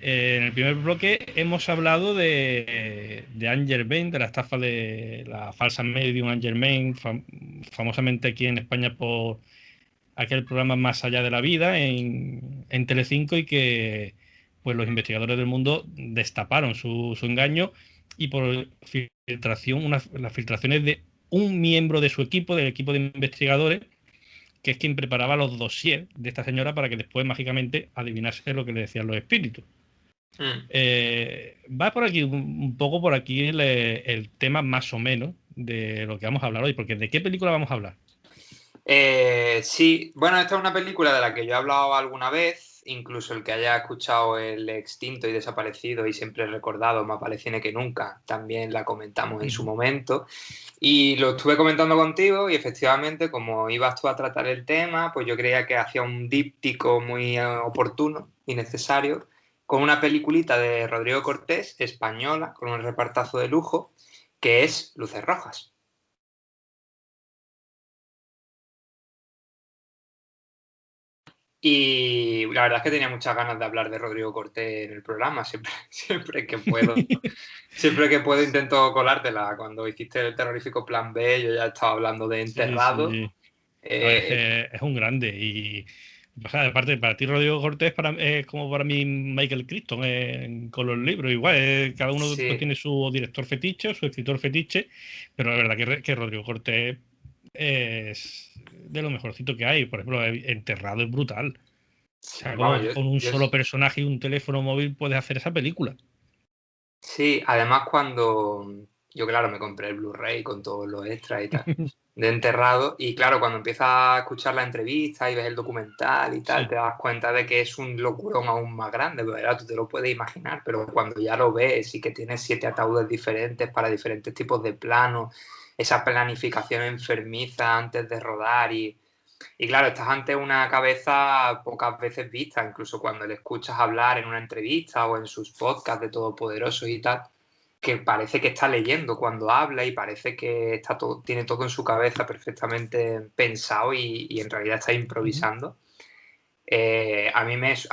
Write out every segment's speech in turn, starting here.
En el primer bloque hemos hablado de Anne Germain, de la estafa de la falsa medium Anne Germain, famosamente aquí en España por aquel programa Más allá de la vida en Telecinco, y que pues los investigadores del mundo destaparon su engaño, y por filtración, las filtraciones de un miembro de su equipo, del equipo de investigadores, que es quien preparaba los dossiers de esta señora para que después mágicamente adivinase lo que le decían los espíritus. Mm. Va por aquí, un poco por aquí el tema más o menos de lo que vamos a hablar hoy, porque ¿de qué película vamos a hablar? Sí, bueno, esta es una película de la que yo he hablado alguna vez, incluso el que haya escuchado El extinto y desaparecido y siempre recordado, Más vale cine que nunca, también la comentamos en su momento. Y lo estuve comentando contigo y efectivamente, como ibas tú a tratar el tema, pues yo creía que hacía un díptico muy oportuno y necesario con una peliculita de Rodrigo Cortés, española, con un repartazo de lujo, que es Luces Rojas. Y la verdad es que tenía muchas ganas de hablar de Rodrigo Cortés en el programa, siempre que puedo. Siempre que puedo intento colártela. Cuando hiciste el terrorífico Plan B, yo ya estaba hablando de Sí, Enterrado. sí. No, es un grande. Y o sea, aparte, para ti Rodrigo Cortés es como para mí Michael Crichton con los libros. Igual, cada uno pues, Sí, tiene su director fetiche, su escritor fetiche, pero la verdad que Rodrigo Cortés es de lo mejorcito que hay. Por ejemplo, Enterrado es brutal. O sí, sea, vamos, como con un solo personaje y un teléfono móvil puedes hacer esa película. sí, además cuando yo, claro, me compré el Blu-ray con todos los extras y tal, de Enterrado, y claro, cuando empiezas a escuchar la entrevista y ves el documental y tal, Sí. te das cuenta de que es un locurón aún más grande, ¿verdad? Tú te lo puedes imaginar, pero cuando ya lo ves y que tiene 7 ataúdes diferentes para diferentes tipos de planos, esa planificación enfermiza antes de rodar y claro, estás ante una cabeza pocas veces vista, incluso cuando le escuchas hablar en una entrevista o en sus podcasts de Todopoderosos y tal, que parece que está leyendo cuando habla y parece que está todo, tiene todo en su cabeza perfectamente pensado y en realidad está Ujú. improvisando. A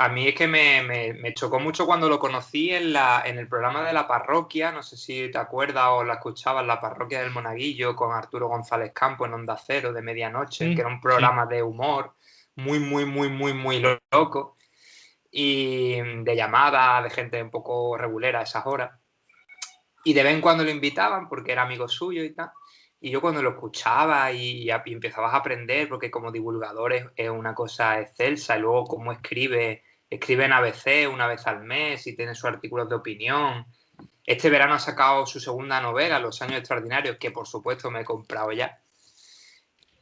mí es que me chocó mucho cuando lo conocí en el programa de la parroquia, no sé si te acuerdas o la escuchabas, la parroquia del Monaguillo con Arturo González Campo en Onda Cero de medianoche, que era un Sí. programa de humor muy loco y de llamada de gente un poco regulera a esas horas. Y de vez en cuando lo invitaban porque era amigo suyo y tal. Y yo cuando lo escuchaba y empezabas a aprender, porque como divulgador es una cosa excelsa, y luego cómo escribe en ABC una vez al mes y tiene sus artículos de opinión. Este verano ha sacado su segunda novela, Los años extraordinarios, que por supuesto me he comprado ya.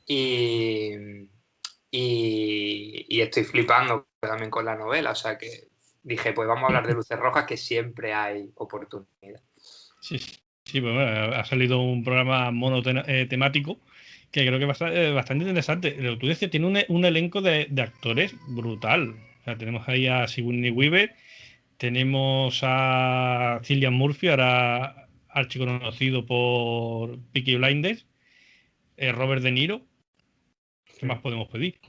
Y, y estoy flipando también con la novela, o sea que dije, pues vamos a hablar de Luces Rojas, que siempre hay oportunidad. Sí, sí, pues bueno, ha salido un programa temático que creo que es bastante interesante. Lo que tú decías, tiene un elenco de actores brutal. O sea, tenemos ahí a Sigourney Weaver, tenemos a Cillian Murphy, ahora archiconocido por Peaky Blinders, Robert De Niro. ¿Qué más podemos pedir?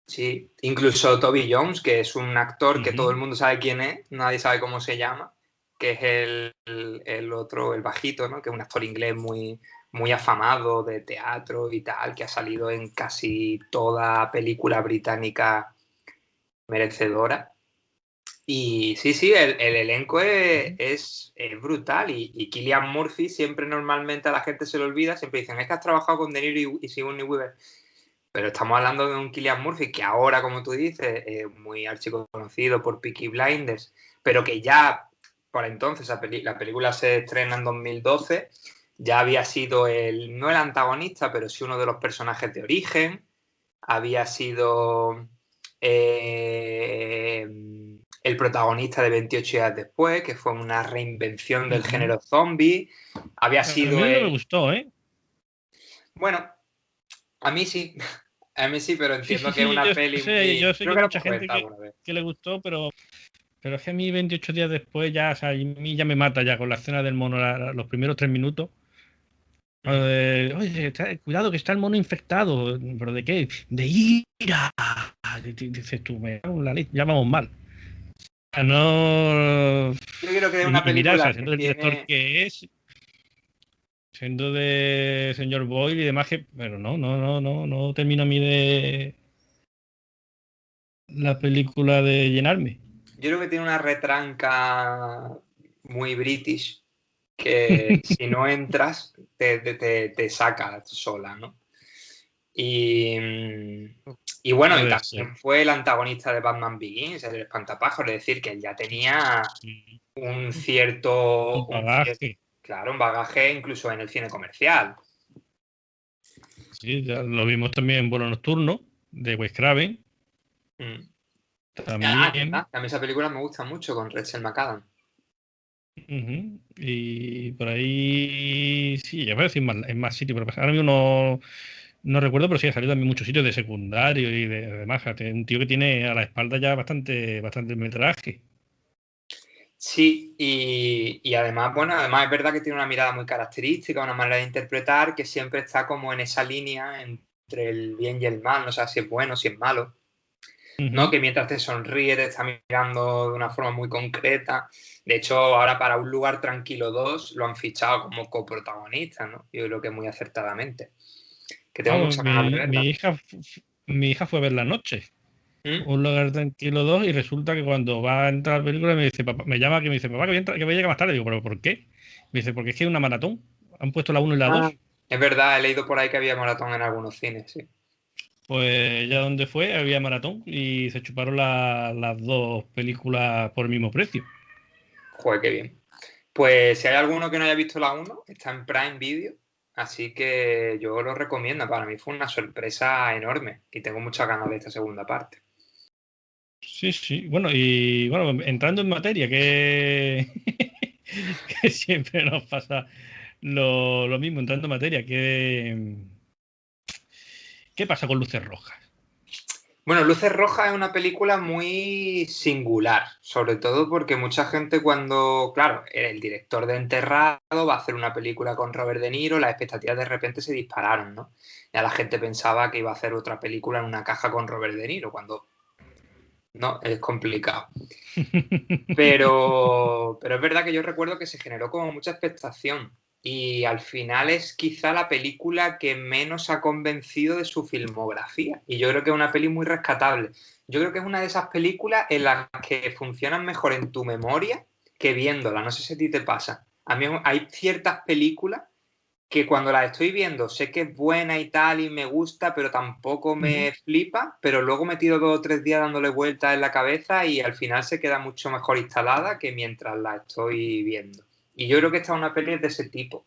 Sí, incluso Toby Jones, que es un actor que todo el Ujú. mundo sabe quién es, nadie sabe cómo se llama, que es el otro, el bajito, ¿no? Que es un actor inglés muy afamado de teatro y tal, que ha salido en casi toda película británica merecedora. Y sí, el elenco es brutal y Cillian Murphy siempre normalmente a la gente se le olvida, siempre dicen, es que has trabajado con De Niro y Sigourney Weaver. Pero estamos hablando de un Cillian Murphy que ahora, como tú dices, es muy archiconocido por Peaky Blinders, pero que ya por entonces la película se estrena en 2012, ya había sido no el antagonista, pero sí uno de los personajes de origen, había sido eh, el protagonista de 28 días después, que fue una reinvención del Ujú. género zombie, había A mí sido no me gustó, ¿eh? Bueno, a mí sí, a mí sí, pero Sí, sí, entiendo que es sí, una peli yo sé creo que que hay lo mucha hemos gente comentado alguna vez. que le gustó, pero es que a mí 28 días después ya, o sea, a mí ya me mata ya con la escena del mono, los primeros 3 minutos. Mm. Oye, cuidado que está el mono infectado. ¿Pero de qué? De ira. Dices tú, me cago en la leche, ya vamos mal. no. Yo creo que es una Y mira, o sea, película que siendo el director tiene... que es, siendo de señor Boyle y demás, pero no termina a mí de la película de llenarme. Yo creo que tiene una retranca muy british que si no entras te saca sola, ¿no? Y, y bueno, y Puede ser. también fue el antagonista de Batman Begins, el espantapájaros, es decir, que él ya tenía un Un cierto, bagaje. claro, un bagaje incluso en el cine comercial. Sí, ya lo vimos también en Vuelo Nocturno, de Wes Craven. Mm. Ah, es También. verdad, a mí esa película me gusta mucho con Rachel McAdams. Ujú. Y por ahí. Sí, ya voy a decir más, en más sitios, pero ahora mismo no recuerdo, pero sí ha salido también muchos sitios de secundario y de más. Un tío que tiene a la espalda ya bastante metraje. Sí, y además, bueno, además es verdad que tiene una mirada muy característica, una manera de interpretar que siempre está como en esa línea entre el bien y el mal, no sé si es bueno, si es malo, ¿no? Ujú. Que mientras te sonríe te está mirando de una forma muy concreta. De hecho, ahora para Un lugar tranquilo 2 lo han fichado como coprotagonista, ¿no? Yo creo que muy acertadamente. Que tengo Vamos, muchas ganas de verla. mi hija fue a ver la noche. ¿Mm? Un lugar tranquilo 2 y resulta que cuando va a entrar a la película me dice, papá, me llama que me dice, papá, que voy a llegar más tarde. Digo, ¿pero por qué? Me dice, porque es que es una maratón. Han puesto la uno y la Ah, 2. es verdad, he leído por ahí que había maratón en algunos cines, sí. Pues ya donde fue había maratón y se chuparon las dos películas por el mismo precio. Joder, qué bien. Pues si hay alguno que no haya visto la uno está en Prime Video, así que yo lo recomiendo. Para mí fue una sorpresa enorme y tengo muchas ganas de esta segunda parte. Sí, sí. Bueno, y bueno, entrando en materia, que, que siempre nos pasa lo mismo, entrando en materia, ¿qué pasa con Luces Rojas? Bueno, Luces Rojas es una película muy singular, sobre todo porque mucha gente cuando, claro, el director de Enterrado va a hacer una película con Robert De Niro, las expectativas de repente se dispararon, ¿no? Ya la gente pensaba que iba a hacer otra película en una caja con Robert De Niro, cuando no, es complicado. Pero es verdad que yo recuerdo que se generó como mucha expectación y al final es quizá la película que menos ha convencido de su filmografía y yo creo que es una peli muy rescatable. Yo creo que es una de esas películas en las que funcionan mejor en tu memoria que viéndola. No sé si a ti te pasa. A mí hay ciertas películas que cuando la estoy viendo sé que es buena y tal y me gusta, pero tampoco Ujú. me flipa, pero luego me tiro 2 o 3 días dándole vueltas en la cabeza y al final se queda mucho mejor instalada que mientras la estoy viendo. Y yo creo que esta es una peli de ese tipo.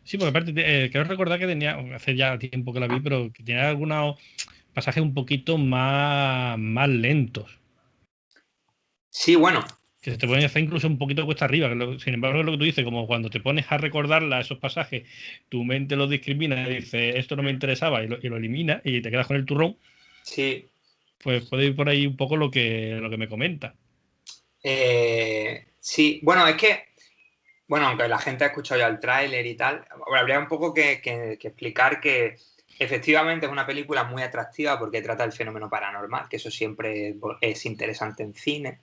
Sí, porque aparte, quiero recordar que tenía, hace ya tiempo que la vi, pero que tenía algunos pasajes un poquito más lentos, Sí, bueno, que se te pueden hacer incluso un poquito cuesta arriba. Sin embargo, es lo que tú dices, como cuando te pones a recordarla, esos pasajes, tu mente los discrimina y dice, esto no me interesaba y lo elimina y te quedas con el turrón, sí. pues puede ir por ahí un poco lo que me comenta. Sí, bueno, es que, bueno, aunque la gente ha escuchado ya el tráiler y tal, habría un poco que explicar que efectivamente es una película muy atractiva porque trata el fenómeno paranormal, que eso siempre es interesante en cine.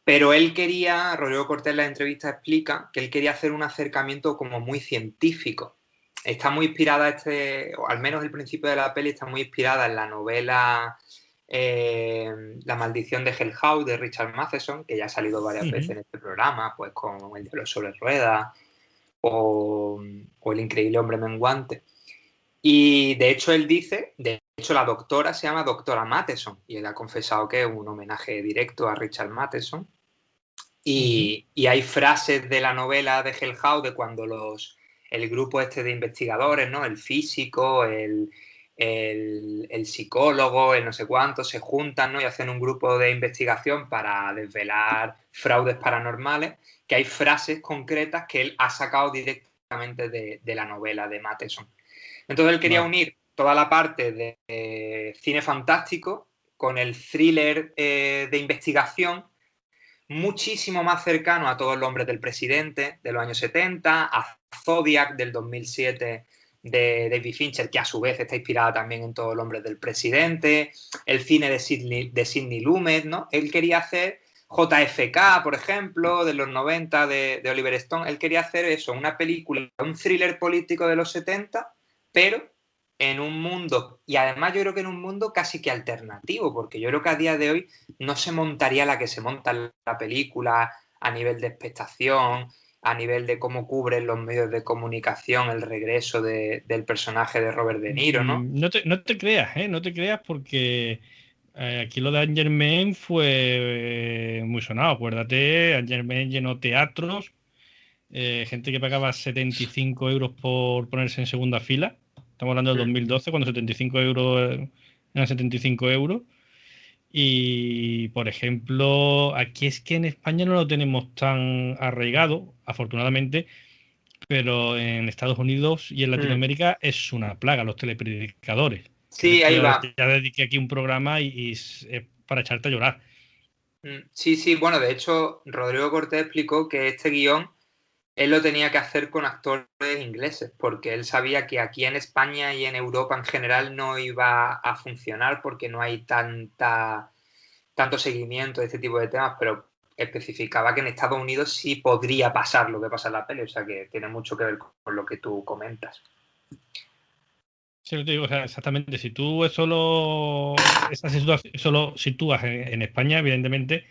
Pero él quería, Rodrigo Cortés en la entrevista explica que él quería hacer un acercamiento como muy científico. Está muy inspirada, o al menos el principio de la peli está muy inspirada en la novela La maldición de Hell House de Richard Matheson, que ya ha salido varias veces Ujú. en este programa, pues con El diablo sobre ruedas o El increíble hombre menguante. Y de hecho él dice, de hecho la doctora se llama doctora Matheson, y él ha confesado que es un homenaje directo a Richard Matheson. Ujú. Y hay frases de la novela de Hell House de cuando el grupo este de investigadores, ¿no? El físico, el psicólogo, el no sé cuánto, se juntan, ¿no? Y hacen un grupo de investigación para desvelar fraudes paranormales, que hay frases concretas que él ha sacado directamente de la novela de Matheson. Entonces él quería Vale. unir toda la parte de cine fantástico con el thriller de investigación muchísimo más cercano a Todos los hombres del presidente de los años 70, a Zodiac del 2007 de David Fincher, que a su vez está inspirada también en Todos los hombres del presidente, el cine de Sidney Lumet, ¿no? Él quería hacer JFK, por ejemplo, de los 90, de Oliver Stone. Él quería hacer eso, una película, un thriller político de los 70, pero en un mundo, y además yo creo que en un mundo casi que alternativo, porque yo creo que a día de hoy no se montaría la que se monta en la película a nivel de expectación, a nivel de cómo cubren los medios de comunicación el regreso del personaje de Robert De Niro, ¿no? No te creas, ¿eh? No te creas porque aquí lo de Angermain fue muy sonado. Acuérdate, Angermain llenó teatros, gente que pagaba 75 euros por ponerse en segunda fila. Estamos hablando del 2012, cuando 75 euros eran 75 euros. Y, por ejemplo, aquí es que en España no lo tenemos tan arraigado, afortunadamente, pero en Estados Unidos y en Latinoamérica es una plaga los telepredicadores. Que de Sí, hecho ahí va. ya dediqué aquí un programa y es para echarte a llorar. Sí, sí, bueno, de hecho, Rodrigo Cortés explicó que este guión él lo tenía que hacer con actores ingleses, porque él sabía que aquí en España y en Europa en general no iba a funcionar porque no hay tanto seguimiento de este tipo de temas, pero especificaba que en Estados Unidos sí podría pasar lo que pasa en la peli, o sea que tiene mucho que ver con lo que tú comentas. Sí, lo te digo, o sea, exactamente. Si tú esa situación solo sitúas en España, evidentemente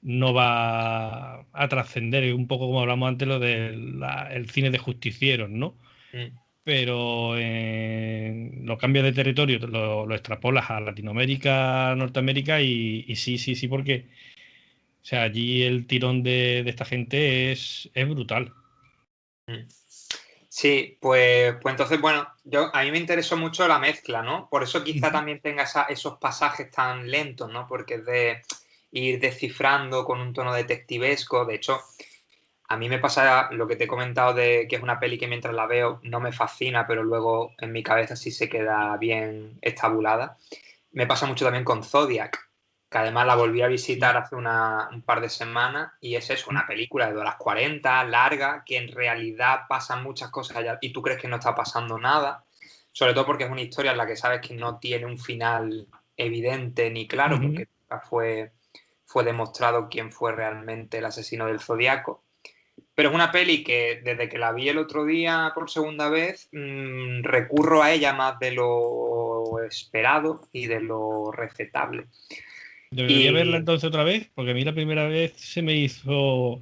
no va a trascender, un poco como hablamos antes, lo del el cine de justicieros, ¿no? Mm. Pero lo cambias de territorio, lo extrapolas a Latinoamérica, Norteamérica y sí, sí, sí, porque o sea, allí el tirón de esta gente es brutal. Mm. Sí, pues entonces, bueno, a mí me interesó mucho la mezcla, ¿no? Por eso quizá Ujú. también tenga esos pasajes tan lentos, ¿no? Porque es de ir descifrando con un tono detectivesco. De hecho, a mí me pasa lo que te he comentado de que es una peli que mientras la veo no me fascina, pero luego en mi cabeza sí se queda bien estabulada. Me pasa mucho también con Zodiac, que además la volví a visitar Sí. hace un par de semanas y es eso, una película de 2 horas 40, larga, que en realidad pasan muchas cosas allá y tú crees que no está pasando nada, sobre todo porque es una historia en la que sabes que no tiene un final evidente ni claro, Ujú. porque fue demostrado quién fue realmente el asesino del Zodiaco. Pero es una peli que desde que la vi el otro día por segunda vez, recurro a ella más de lo esperado y de lo recetable. Debería verla Y entonces otra vez, porque a mí la primera vez se me hizo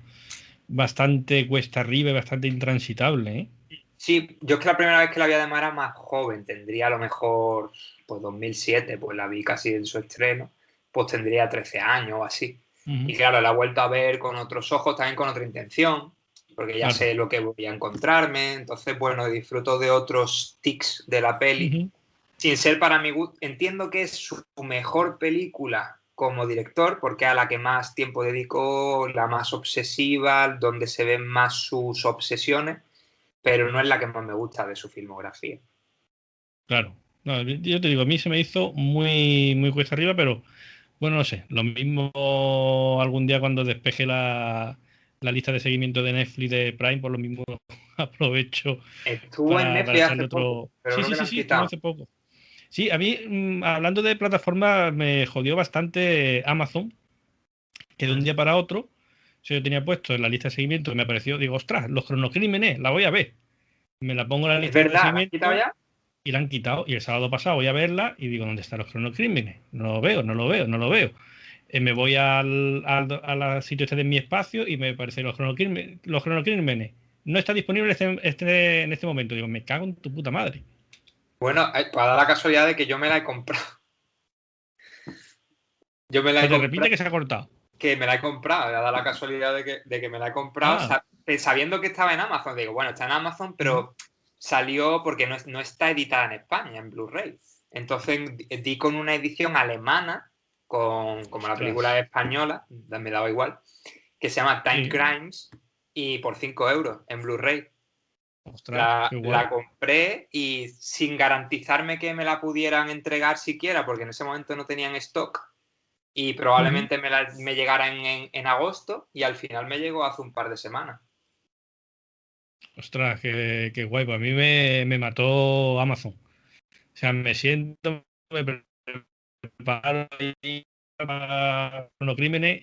bastante cuesta arriba y bastante intransitable, ¿eh? sí, yo es que la primera vez que la vi además era más joven, tendría a lo mejor pues 2007, pues la vi casi en su estreno, pues tendría 13 años o así. Ujú. Y claro, la he vuelto a ver con otros ojos, también con otra intención, porque ya Claro. sé lo que voy a encontrarme, entonces bueno, disfruto de otros tics de la peli Ujú. sin ser para mi gusto. Entiendo que es su mejor película como director, porque es a la que más tiempo dedicó, la más obsesiva, donde se ven más sus obsesiones, pero no es la que más me gusta de su filmografía. Claro. No, yo te digo, a mí se me hizo muy cuesta arriba, pero bueno, no sé. Lo mismo algún día cuando despeje la lista de seguimiento de Netflix de Prime, por lo mismo aprovecho Estuvo en para Netflix hace echarle poco, otro. pero Sí, creo sí, que la sí, han sí, estuvo quitado. hace poco. Sí, a mí, hablando de plataformas, me jodió bastante Amazon, que de un Mm. día para otro, si yo tenía puesto en la lista de seguimiento, me apareció, digo, ostras, los cronocrímenes, la voy a ver. Me la pongo en la Es lista de verdad, ¿la han quitado seguimiento ya? y la han quitado. Y el sábado pasado voy a verla y digo, ¿dónde están los cronocrímenes? No lo veo, no lo veo, no lo veo. Me voy al sitio este de mi espacio y me parece los cronocrímenes. No está disponible en este momento. Digo, me cago en tu puta madre. Bueno, pues ha dado la casualidad de que yo me la he comprado. Yo me la Se he te repite comprado, que se ha cortado. que me la he comprado. Ha dado la casualidad de que me la he comprado Ah, sabiendo que estaba en Amazon. Digo, bueno, está en Amazon, ujú, pero salió porque no está editada en España, en Blu-ray. Entonces di con una edición alemana, como la película ostras. es española, me daba igual, que se llama Time Sí, Crimes, y por 5 euros en Blu-ray. ostras, La, qué la guay. compré y sin garantizarme que me la pudieran entregar siquiera, porque en ese momento no tenían stock, y Ujú. probablemente me llegara en agosto, y al final me llegó hace un par de semanas. Ostras, qué guay. Pues a mí me mató Amazon. O sea, me siento, me preparo ahí para los crímenes